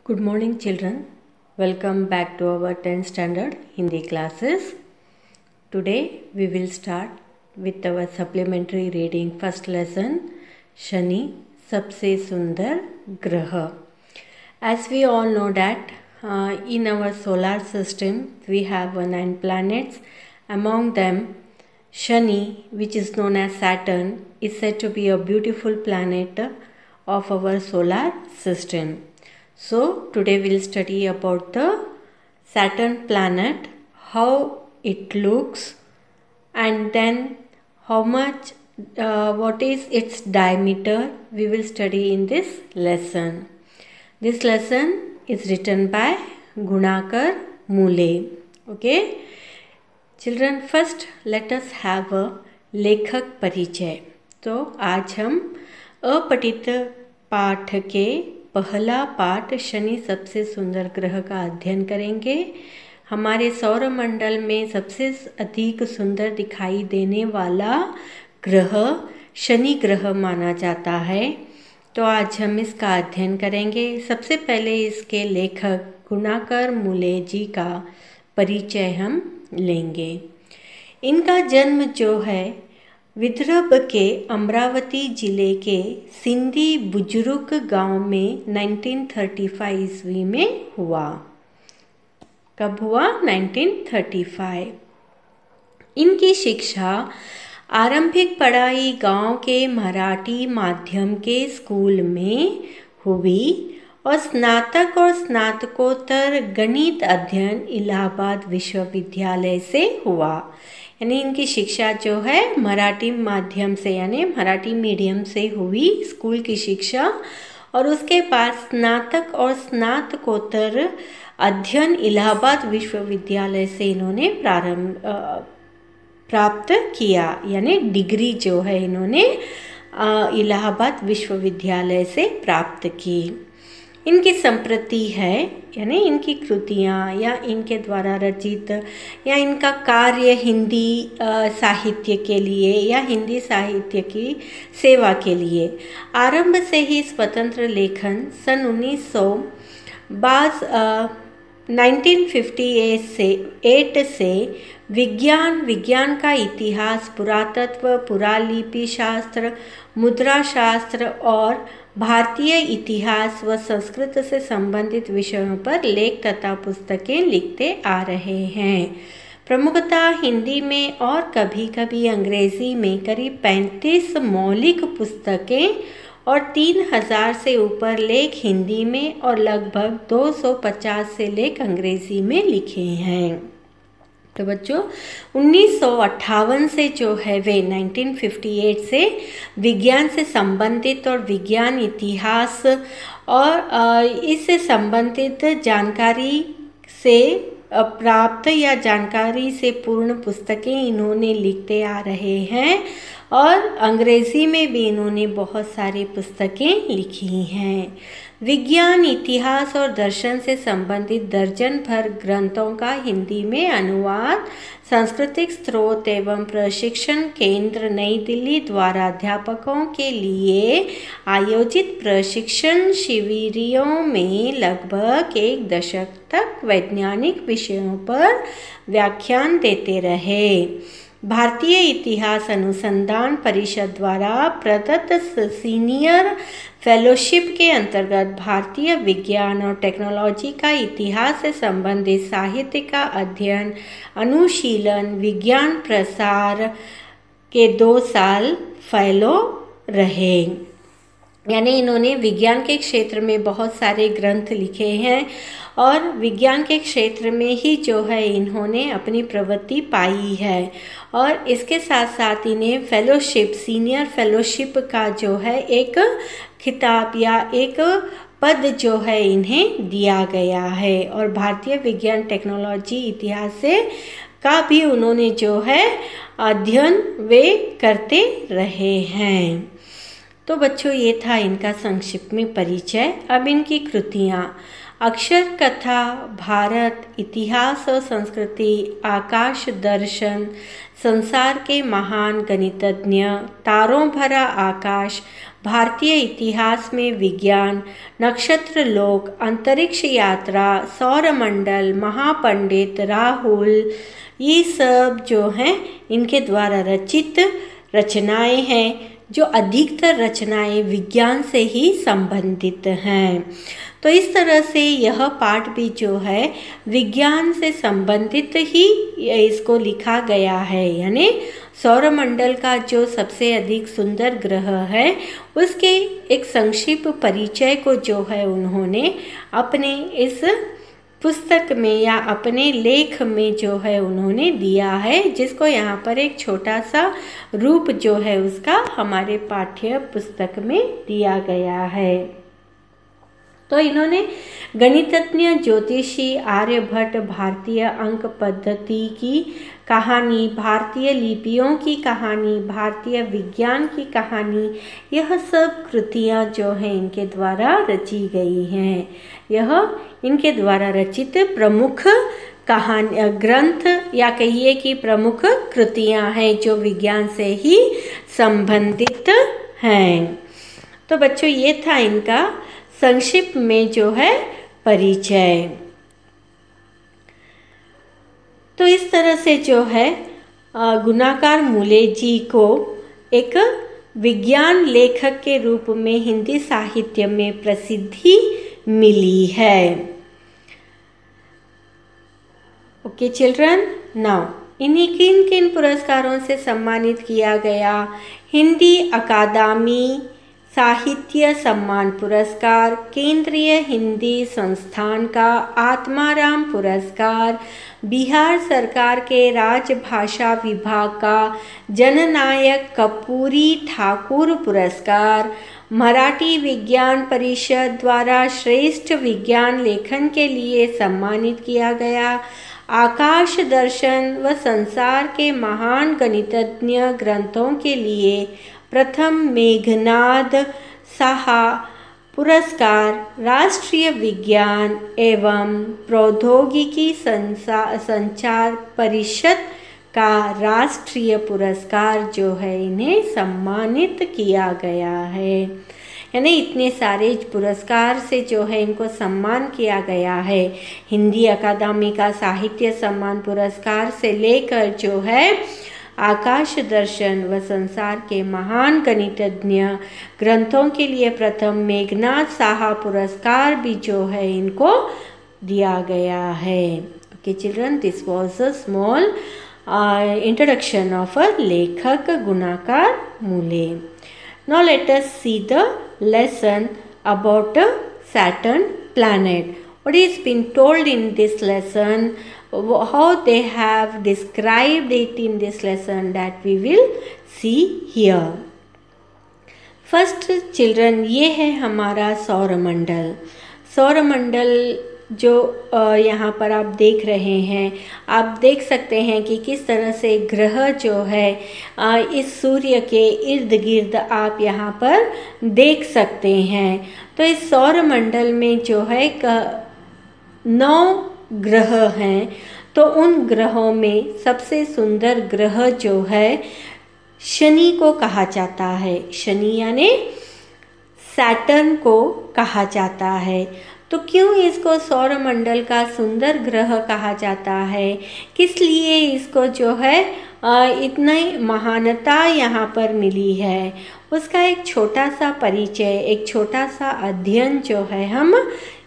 Good morning, children. Welcome back to our 10th standard Hindi classes. Today we will start with our supplementary reading first lesson, Shani Sabse Sundar Graha. As we all know that in our solar system we have 9 planets. Among them, Shani, which is known as Saturn, is said to be a beautiful planet of our solar system. So today we'll study about the Saturn planet, how it looks, and then how much, what is its diameter. We will study in this lesson. This lesson is written by Gunakar Mule. Okay, children, first let us have a लेखक परिचय. तो आज हम अपठित पाठ के पहला पाठ शनि सबसे सुंदर ग्रह का अध्ययन करेंगे. हमारे सौरमंडल में सबसे अधिक सुंदर दिखाई देने वाला ग्रह शनि ग्रह माना जाता है. तो आज हम इसका अध्ययन करेंगे. सबसे पहले इसके लेखक गुणाकर मुले जी का परिचय हम लेंगे. इनका जन्म जो है विदर्भ के अमरावती जिले के सिंधी बुजुर्ग गांव में 1935 ईस्वी में हुआ. कब हुआ? 1935. इनकी शिक्षा आरंभिक पढ़ाई गांव के मराठी माध्यम के स्कूल में हुई और स्नातक और स्नातकोत्तर गणित अध्ययन इलाहाबाद विश्वविद्यालय से हुआ. यानी इनकी शिक्षा जो है मराठी माध्यम से यानी मराठी मीडियम से हुई स्कूल की शिक्षा, और उसके बाद स्नातक और स्नातकोत्तर अध्ययन इलाहाबाद विश्वविद्यालय से इन्होंने प्राप्त किया. यानी डिग्री जो है इन्होंने इलाहाबाद विश्वविद्यालय से प्राप्त की. इनकी संप्रति है यानी इनकी कृतियाँ या इनके द्वारा रचित या इनका कार्य हिंदी साहित्य के लिए या हिंदी साहित्य की सेवा के लिए आरंभ से ही स्वतंत्र लेखन सन 1958 से विज्ञान का इतिहास, पुरातत्व, पुरालिपि शास्त्र, मुद्रा शास्त्र और भारतीय इतिहास व संस्कृत से संबंधित विषयों पर लेख तथा पुस्तकें लिखते आ रहे हैं. प्रमुखतः हिंदी में और कभी कभी अंग्रेजी में करीब 35 मौलिक पुस्तकें और 3000 से ऊपर लेख हिंदी में और लगभग 250 से लेख अंग्रेजी में लिखे हैं. तो बच्चों 1958 से जो है वे 1958 से विज्ञान से संबंधित और विज्ञान इतिहास और इससे संबंधित जानकारी से प्राप्त या जानकारी से पूर्ण पुस्तकें इन्होंने लिखते आ रहे हैं और अंग्रेजी में भी इन्होंने बहुत सारी पुस्तकें लिखी हैं. विज्ञान, इतिहास और दर्शन से संबंधित दर्जन भर ग्रंथों का हिंदी में अनुवाद सांस्कृतिक स्रोत एवं प्रशिक्षण केंद्र नई दिल्ली द्वारा अध्यापकों के लिए आयोजित प्रशिक्षण शिविरों में लगभग 1 दशक तक वैज्ञानिक विषयों पर व्याख्यान देते रहे. भारतीय इतिहास अनुसंधान परिषद द्वारा प्रदत्त सीनियर फेलोशिप के अंतर्गत भारतीय विज्ञान और टेक्नोलॉजी का इतिहास से संबंधित साहित्य का अध्ययन, अनुशीलन, विज्ञान प्रसार के 2 साल फेलो रहे. यानी इन्होंने विज्ञान के क्षेत्र में बहुत सारे ग्रंथ लिखे हैं और विज्ञान के क्षेत्र में ही जो है इन्होंने अपनी प्रवृत्ति पाई है. और इसके साथ साथ इन्हें फेलोशिप, सीनियर फेलोशिप का जो है एक खिताब या एक पद जो है इन्हें दिया गया है. और भारतीय विज्ञान टेक्नोलॉजी इतिहास से का भी उन्होंने जो है अध्ययन वे करते रहे हैं. तो बच्चों ये था इनका संक्षिप्त में परिचय. अब इनकी कृतियाँ अक्षर कथा, भारत, इतिहास और संस्कृति, आकाश दर्शन, संसार के महान गणितज्ञ, तारों भरा आकाश, भारतीय इतिहास में विज्ञान, नक्षत्र लोक, अंतरिक्ष यात्रा, सौरमंडल, महापंडित, राहुल, ये सब जो हैं इनके द्वारा रचित रचनाएं हैं, जो अधिकतर रचनाएं विज्ञान से ही संबंधित हैं। तो इस तरह से यह पाठ भी जो है विज्ञान से संबंधित ही इसको लिखा गया है। यानी सौरमंडल का जो सबसे अधिक सुंदर ग्रह है उसके एक संक्षिप्त परिचय को जो है उन्होंने अपने इस पुस्तक में या अपने लेख में जो है उन्होंने दिया है, जिसको यहाँ पर एक छोटा सा रूप जो है उसका हमारे पाठ्य पुस्तक में दिया गया है। तो इन्होंने गणितज्ञ, ज्योतिषी आर्यभट्ट, भारतीय अंक पद्धति की कहानी, भारतीय लिपियों की कहानी, भारतीय विज्ञान की कहानी, यह सब कृतियाँ जो हैं इनके द्वारा रची गई हैं। यह इनके द्वारा रचित प्रमुख कहानी ग्रंथ या कहिए कि प्रमुख कृतियाँ हैं जो विज्ञान से ही संबंधित हैं। तो बच्चों ये था इनका संक्षिप्त में जो है परिचय। तो इस तरह से जो है गुणाकार मूले जी को एक विज्ञान लेखक के रूप में हिंदी साहित्य में प्रसिद्धि मिली है। ओके चिल्ड्रन, नाउ इन्हीं किन किन पुरस्कारों से सम्मानित किया गया? हिंदी अकादमी साहित्य सम्मान पुरस्कार, केंद्रीय हिंदी संस्थान का आत्माराम पुरस्कार, बिहार सरकार के राजभाषा विभाग का जननायक कर्पूरी ठाकुर पुरस्कार, मराठी विज्ञान परिषद द्वारा श्रेष्ठ विज्ञान लेखन के लिए सम्मानित किया गया, आकाश दर्शन व संसार के महान गणितज्ञ ग्रंथों के लिए प्रथम मेघनाद साहा पुरस्कार, राष्ट्रीय विज्ञान एवं प्रौद्योगिकी संचार परिषद का राष्ट्रीय पुरस्कार जो है इन्हें सम्मानित किया गया है। यानी इतने सारे पुरस्कार से जो है इनको सम्मान किया गया है। हिंदी अकादमी का साहित्य सम्मान पुरस्कार से लेकर जो है आकाश दर्शन व संसार के महान गणितज्ञ ग्रंथों के लिए प्रथम मेघनाद साहा पुरस्कार भी जो है इनको दिया गया है। Okay children, this was a small introduction of a लेखक गुणाकार मूले। Now let us see the lesson about Saturn planet. What is been told in this lesson, how they have described it in this lesson, that we will see here. First children, ये है हमारा सौरमंडल। सौरमंडल जो यहाँ पर आप देख रहे हैं, आप देख सकते हैं कि किस तरह से ग्रह जो है इस सूर्य के इर्द गिर्द आप यहाँ पर देख सकते हैं। तो इस सौरमंडल में जो है 9 ग्रह हैं। तो उन ग्रहों में सबसे सुंदर ग्रह जो है शनि को कहा जाता है। शनि यानी सैटर्न को कहा जाता है। तो क्यों इसको सौरमंडल का सुंदर ग्रह कहा जाता है, किस लिए इसको जो है इतनी महानता यहाँ पर मिली है, उसका एक छोटा सा परिचय, एक छोटा सा अध्ययन जो है हम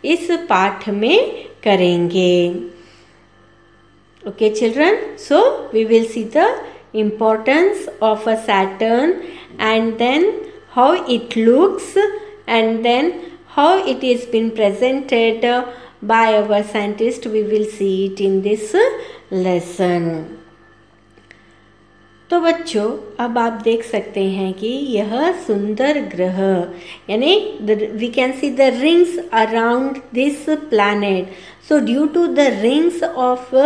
इस पाठ में करेंगे। Okay children, so we will see the importance of a Saturn and then how it looks and then how it is been presented by our scientist. We will see it in this lesson. तो बच्चों अब आप देख सकते हैं कि यह सुंदर ग्रह यानी we can see the rings around this planet. So due to the rings of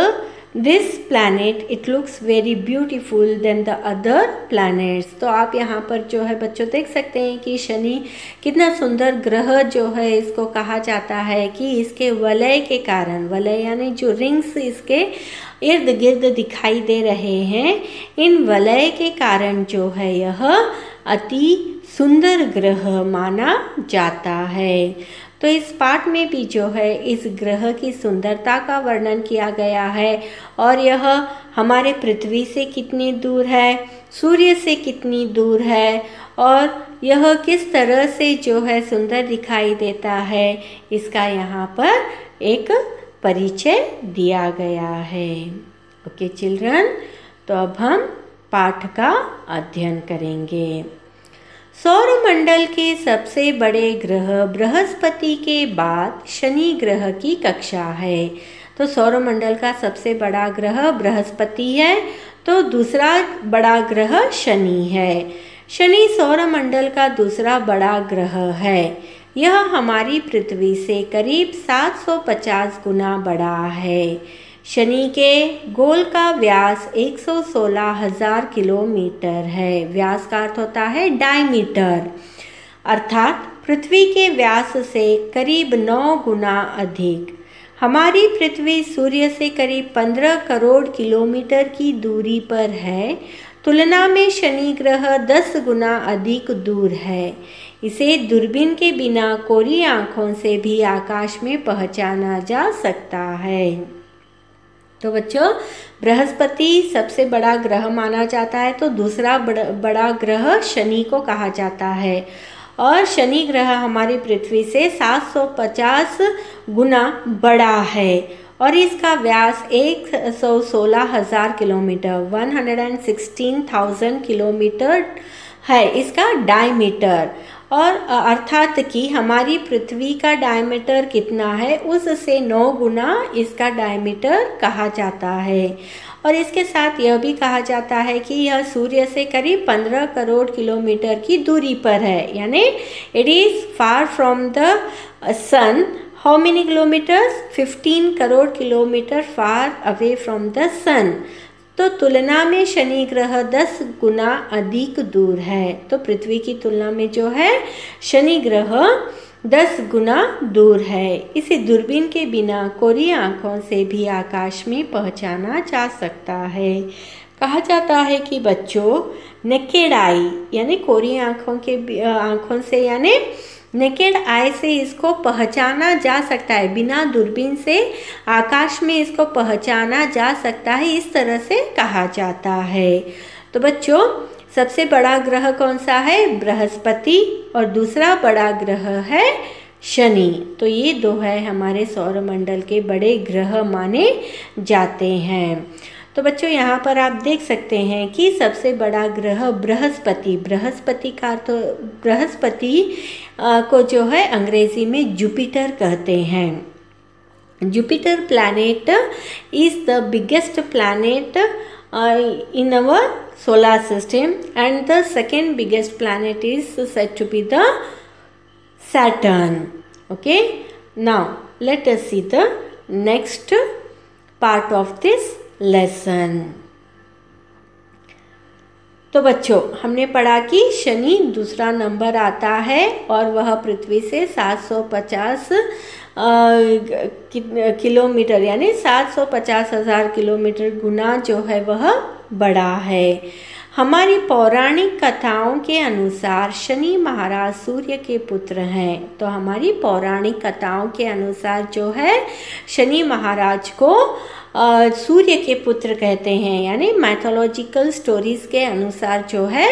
this planet it looks very beautiful than the other planets. तो आप यहाँ पर जो है बच्चों देख सकते हैं कि शनि कितना सुंदर ग्रह जो है इसको कहा जाता है कि इसके वलय के कारण, वलय यानी जो रिंग्स इसके इर्द गिर्द दिखाई दे रहे हैं, इन वलय के कारण जो है यह अति सुंदर ग्रह माना जाता है। तो इस पाठ में भी जो है इस ग्रह की सुंदरता का वर्णन किया गया है और यह हमारे पृथ्वी से कितनी दूर है, सूर्य से कितनी दूर है और यह किस तरह से जो है सुंदर दिखाई देता है, इसका यहाँ पर एक परिचय दिया गया है। ओके चिल्ड्रन, तो अब हम पाठ का अध्ययन करेंगे। सौरमंडल के सबसे बड़े ग्रह बृहस्पति के बाद शनि ग्रह की कक्षा है। तो सौरमंडल का सबसे बड़ा ग्रह बृहस्पति है, तो दूसरा बड़ा ग्रह शनि है। शनि सौरमंडल का दूसरा बड़ा ग्रह है। यह हमारी पृथ्वी से करीब 750 गुना बड़ा है। शनि के गोल का व्यास 116,000 किलोमीटर है। व्यास का अर्थ होता है डायमीटर, अर्थात पृथ्वी के व्यास से करीब 9 गुना अधिक। हमारी पृथ्वी सूर्य से करीब 15 करोड़ किलोमीटर की दूरी पर है। तुलना में शनि ग्रह 10 गुना अधिक दूर है। इसे दूरबीन के बिना कोरी आंखों से भी आकाश में पहचाना जा सकता है। तो बच्चों, बृहस्पति सबसे बड़ा ग्रह माना जाता है, तो दूसरा बड़ा ग्रह शनि को कहा जाता है और शनि ग्रह हमारी पृथ्वी से 750 गुना बड़ा है और इसका व्यास 116,000 किलोमीटर 116,000 किलोमीटर है, इसका डायमीटर। और अर्थात कि हमारी पृथ्वी का डायमीटर कितना है, उससे 9 गुना इसका डायमीटर कहा जाता है। और इसके साथ यह भी कहा जाता है कि यह सूर्य से करीब 15 करोड़ किलोमीटर की दूरी पर है, यानी it is far from the sun. How many kilometres? 15 crore kilometre far away from the sun. तो तुलना में शनि ग्रह 10 गुना अधिक दूर है। तो पृथ्वी की तुलना में जो है शनि ग्रह 10 गुना दूर है। इसे दूरबीन के बिना कोरी आंखों से भी आकाश में पहचाना जा सकता है। कहा जाता है कि बच्चों, नेकेड आई यानी कोरी आंखों से यानी नेकेड आई से इसको पहचाना जा सकता है, बिना दूरबीन से आकाश में इसको पहचाना जा सकता है, इस तरह से कहा जाता है। तो बच्चों, सबसे बड़ा ग्रह कौन सा है? बृहस्पति, और दूसरा बड़ा ग्रह है शनि। तो ये दो है हमारे सौरमंडल के बड़े ग्रह माने जाते हैं। तो बच्चों, यहाँ पर आप देख सकते हैं कि सबसे बड़ा ग्रह बृहस्पति का अर्थ बृहस्पति को जो है अंग्रेजी में जुपिटर कहते हैं। Jupiter planet is the biggest planet in our solar system and the second biggest planet is said to be the Saturn. Okay, now let us see the next part of this lesson. तो बच्चों, हमने पढ़ा कि शनि दूसरा number आता है और वह पृथ्वी से 750 किलोमीटर यानी 750,000 किलोमीटर गुना जो है वह बड़ा है। हमारी पौराणिक कथाओं के अनुसार शनि महाराज सूर्य के पुत्र हैं। तो हमारी पौराणिक कथाओं के अनुसार जो है शनि महाराज को सूर्य के पुत्र कहते हैं, यानी मैथोलॉजिकल स्टोरीज के अनुसार जो है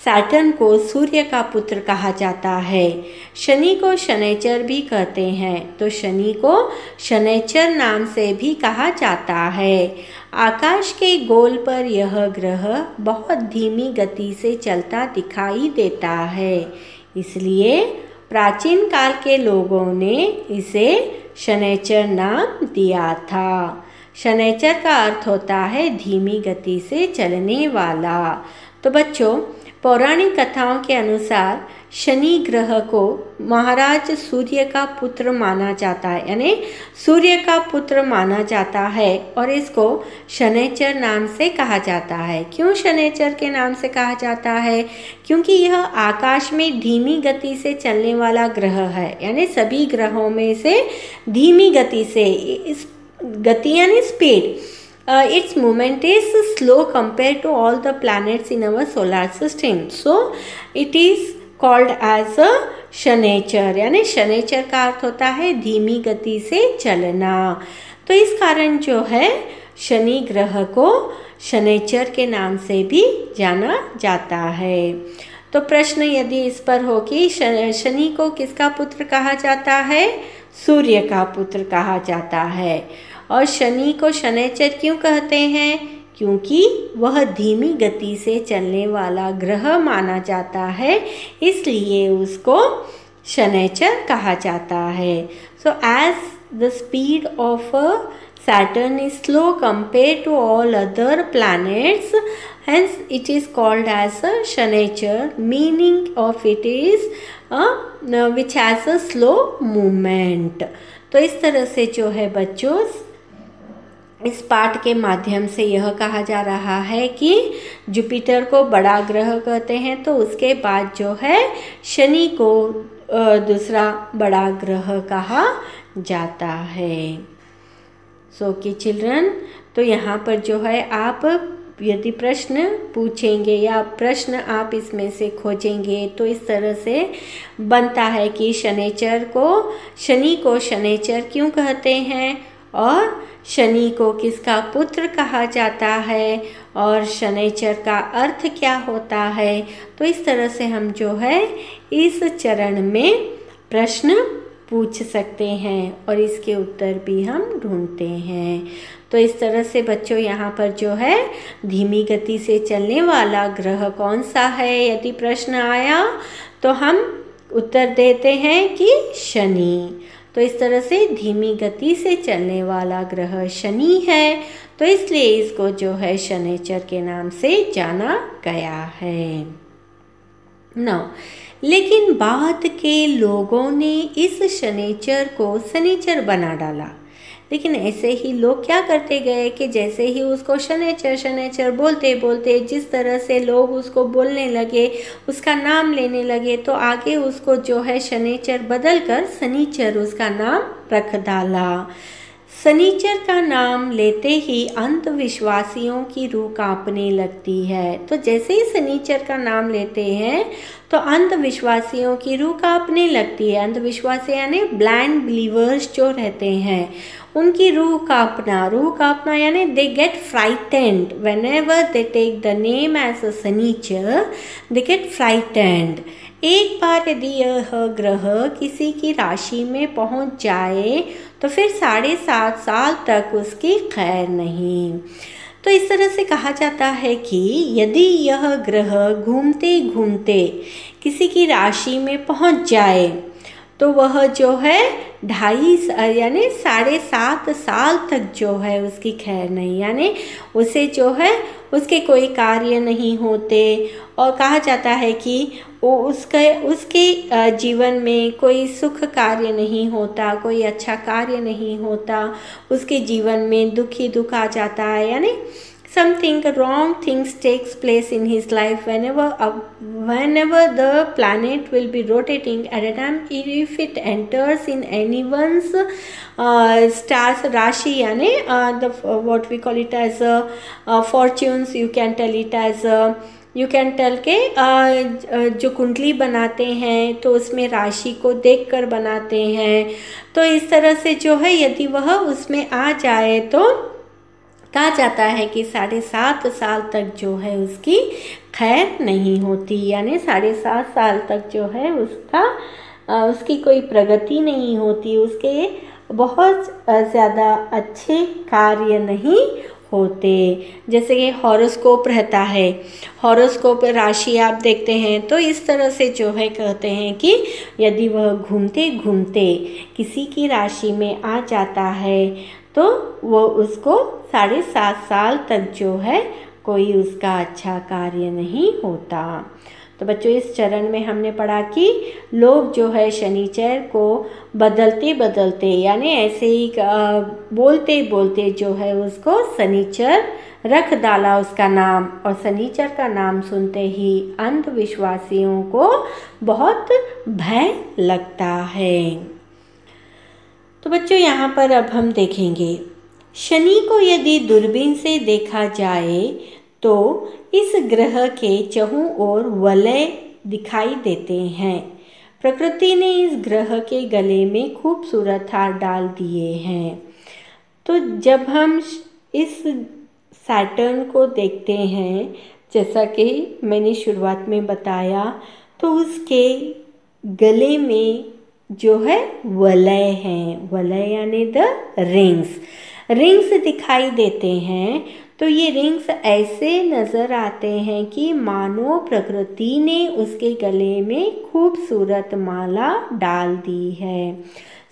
सैटर्न को सूर्य का पुत्र कहा जाता है। शनि को शनैचर भी कहते हैं, तो शनि को शनैचर नाम से भी कहा जाता है। आकाश के गोल पर यह ग्रह बहुत धीमी गति से चलता दिखाई देता है, इसलिए प्राचीन काल के लोगों ने इसे शनैचर नाम दिया था। शनैचर का अर्थ होता है धीमी गति से चलने वाला। तो बच्चों, पौराणिक कथाओं के अनुसार शनि ग्रह को महाराज सूर्य का पुत्र माना जाता है, यानी सूर्य का पुत्र माना जाता है और इसको शनैचर नाम से कहा जाता है। क्यों शनैचर के नाम से कहा जाता है? क्योंकि यह आकाश में धीमी गति से चलने वाला ग्रह है, यानी सभी ग्रहों में से धीमी गति से, गति यानी speed, its movement is slow compared to all the planets in our solar system, so it is called as a शनैचर, यानी शनैचर का अर्थ होता है धीमी गति से चलना। तो इस कारण जो है शनि ग्रह को शनैचर के नाम से भी जाना जाता है। तो प्रश्न यदि इस पर हो कि शनि को किसका पुत्र कहा जाता है? सूर्य का पुत्र कहा जाता है। और शनि को शनैचर क्यों कहते हैं? क्योंकि वह धीमी गति से चलने वाला ग्रह माना जाता है, इसलिए उसको शनैचर कहा जाता है। So as the speed of Saturn is slow compared to all other planets, hence it is called as a Shanichar. Meaning of it is which has a slow movement. तो इस तरह से जो है बच्चों इस पाठ के माध्यम से यह कहा जा रहा है कि जुपिटर को बड़ा ग्रह कहते हैं, तो उसके बाद जो है शनि को दूसरा बड़ा ग्रह कहा जाता है। सो कि चिल्ड्रन, तो यहाँ पर जो है आप यदि प्रश्न पूछेंगे या प्रश्न आप इसमें से खोजेंगे तो इस तरह से बनता है कि शनि को शनैचर क्यों कहते हैं, और शनि को किसका पुत्र कहा जाता है, और शनैचर का अर्थ क्या होता है। तो इस तरह से हम जो है इस चरण में प्रश्न पूछ सकते हैं और इसके उत्तर भी हम ढूंढते हैं। तो इस तरह से बच्चों यहाँ पर जो है धीमी गति से चलने वाला ग्रह कौन सा है, यदि प्रश्न आया तो हम उत्तर देते हैं कि शनि। तो इस तरह से धीमी गति से चलने वाला ग्रह शनि है, तो इसलिए इसको जो है शनैचर के नाम से जाना गया है। लेकिन बाद के लोगों ने इस शनैचर को शनिचर बना डाला। लेकिन ऐसे ही लोग क्या करते गए कि जैसे ही उसको शनैचर शनैचर बोलते बोलते जिस तरह से लोग उसको बोलने लगे, उसका नाम लेने लगे, तो आगे उसको जो है शनैचर बदल कर शनिचर उसका नाम रख डाला। शनिचर का नाम लेते ही अंधविश्वासियों की रूह कांपने लगती है। तो जैसे ही शनिचर का नाम लेते हैं तो अंधविश्वासियों की रूह कांपने लगती है। अंधविश्वासी यानी ब्लाइंड बिलीवर्स जो रहते हैं उनकी रूह कांपना यानी they get frightened whenever they take the name as a Shanichar, they get frightened. एक बार यदि यह ग्रह किसी की राशि में पहुंच जाए तो फिर 7.5 साल तक उसकी खैर नहीं। तो इस तरह से कहा जाता है कि यदि यह ग्रह घूमते घूमते किसी की राशि में पहुंच जाए तो वह जो है 2.5 यानी 7.5 साल तक जो है उसकी खैर नहीं, यानी उसे जो है उसके कोई कार्य नहीं होते। और कहा जाता है कि उसके जीवन में कोई सुख कार्य नहीं होता, कोई अच्छा कार्य नहीं होता, उसके जीवन में दुख ही दुख आ जाता है, यानी something wrong things takes place in his life whenever the planet will be rotating at a time. If it enters in anyone's stars rashi यानी what we call it as fortunes, you can tell it as you can tell के जो कुंडली बनाते हैं तो उसमें राशि को देखकर बनाते हैं। तो इस तरह से जो है यदि वह उसमें आ जाए तो कहा जाता है कि 7.5 साल तक जो है उसकी खैर नहीं होती, यानी 7.5 साल तक जो है उसकी कोई प्रगति नहीं होती, उसके बहुत ज़्यादा अच्छे कार्य नहीं होते। जैसे कि हॉरोस्कोप रहता है, हॉरोस्कोप राशि आप देखते हैं तो इस तरह से जो है कहते हैं कि यदि वह घूमते घूमते किसी की राशि में आ जाता है तो वो उसको 7.5 साल तक जो है कोई उसका अच्छा कार्य नहीं होता। तो बच्चों इस चरण में हमने पढ़ा कि लोग जो है शनिचर को बदलते बदलते यानी ऐसे ही बोलते बोलते जो है उसको शनिचर रख डाला उसका नाम, और शनिचर का नाम सुनते ही अंधविश्वासियों को बहुत भय लगता है। तो बच्चों यहाँ पर अब हम देखेंगे शनि को यदि दूरबीन से देखा जाए तो इस ग्रह के चहुं ओर वलय दिखाई देते हैं। प्रकृति ने इस ग्रह के गले में खूबसूरत हार डाल दिए हैं। तो जब हम इस सैटर्न को देखते हैं, जैसा कि मैंने शुरुआत में बताया, तो उसके गले में जो है वलय हैं, वलय यानी द रिंग्स दिखाई देते हैं। तो ये रिंग्स ऐसे नज़र आते हैं कि मानो प्रकृति ने उसके गले में खूबसूरत माला डाल दी है।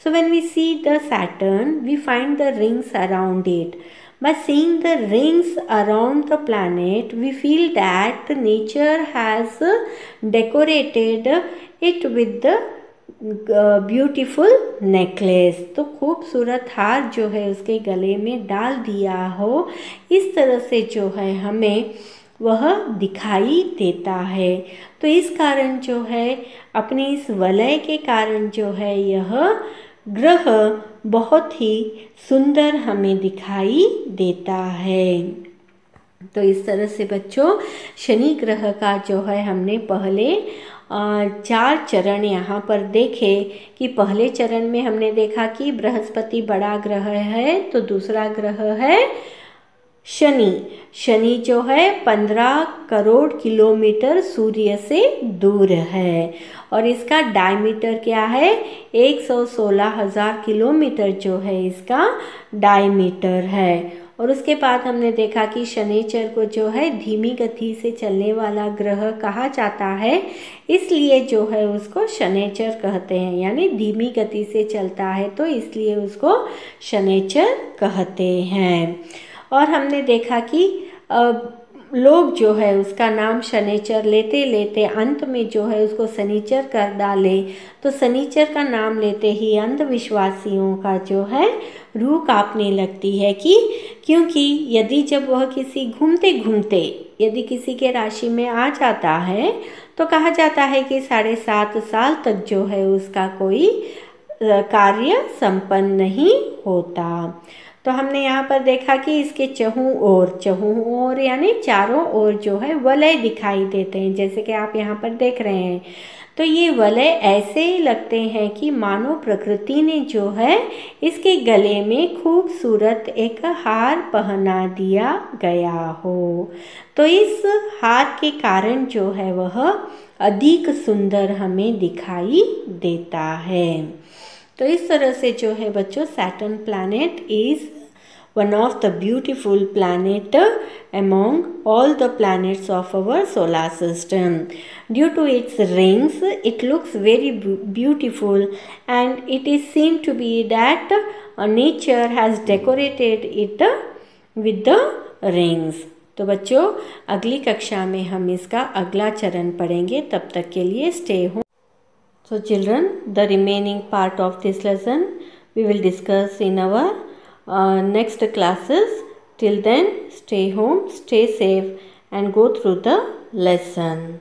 So when we see the Saturn, we find the rings around it. By seeing the rings around the planet, we feel that nature has decorated it with the beautiful necklace. तो खूबसूरत हार जो है उसके गले में डाल दिया हो, इस तरह से जो है हमें वह दिखाई देता है। तो इस कारण जो है, अपने इस वलय के कारण जो है, यह ग्रह बहुत ही सुंदर हमें दिखाई देता है। तो इस तरह से बच्चों, शनि ग्रह का जो है हमने पहले 4 चरण यहाँ पर देखे कि पहले चरण में हमने देखा कि बृहस्पति बड़ा ग्रह है, तो दूसरा ग्रह है शनि जो है 15 करोड़ किलोमीटर सूर्य से दूर है और इसका डायमीटर क्या है, 116,000 किलोमीटर जो है इसका डायमीटर है। और उसके बाद हमने देखा कि शनिचर को जो है धीमी गति से चलने वाला ग्रह कहा जाता है, इसलिए जो है उसको शनिचर कहते हैं, यानी धीमी गति से चलता है तो इसलिए उसको शनिचर कहते हैं। और हमने देखा कि लोग जो है उसका नाम शनिचर लेते लेते अंत में जो है उसको शनिचर कर डाले, तो शनिचर का नाम लेते ही अंधविश्वासियों का जो है रूह कांपने लगती है कि क्योंकि यदि जब वह किसी घूमते घूमते यदि किसी के राशि में आ जाता है तो कहा जाता है कि 7.5 साल तक जो है उसका कोई कार्य संपन्न नहीं होता। तो हमने यहाँ पर देखा कि इसके चहु ओर यानी चारों ओर जो है वलय दिखाई देते हैं, जैसे कि आप यहाँ पर देख रहे हैं। तो ये वलय ऐसे ही लगते हैं कि मानो प्रकृति ने जो है इसके गले में खूबसूरत एक हार पहना दिया गया हो। तो इस हार के कारण जो है वह अधिक सुंदर हमें दिखाई देता है। तो इस तरह से जो है बच्चों, Saturn planet is one of the beautiful planet among all the planets of our solar system. Due to its rings, it looks very beautiful, and it is seen to be that nature has decorated it with the rings. तो बच्चों, अगली कक्षा में हम इसका अगला चरण पढ़ेंगे। तब तक के लिए stay home. So children, the remaining part of this lesson we will discuss in our next classes. Till then, stay home, stay safe, and go through the lesson.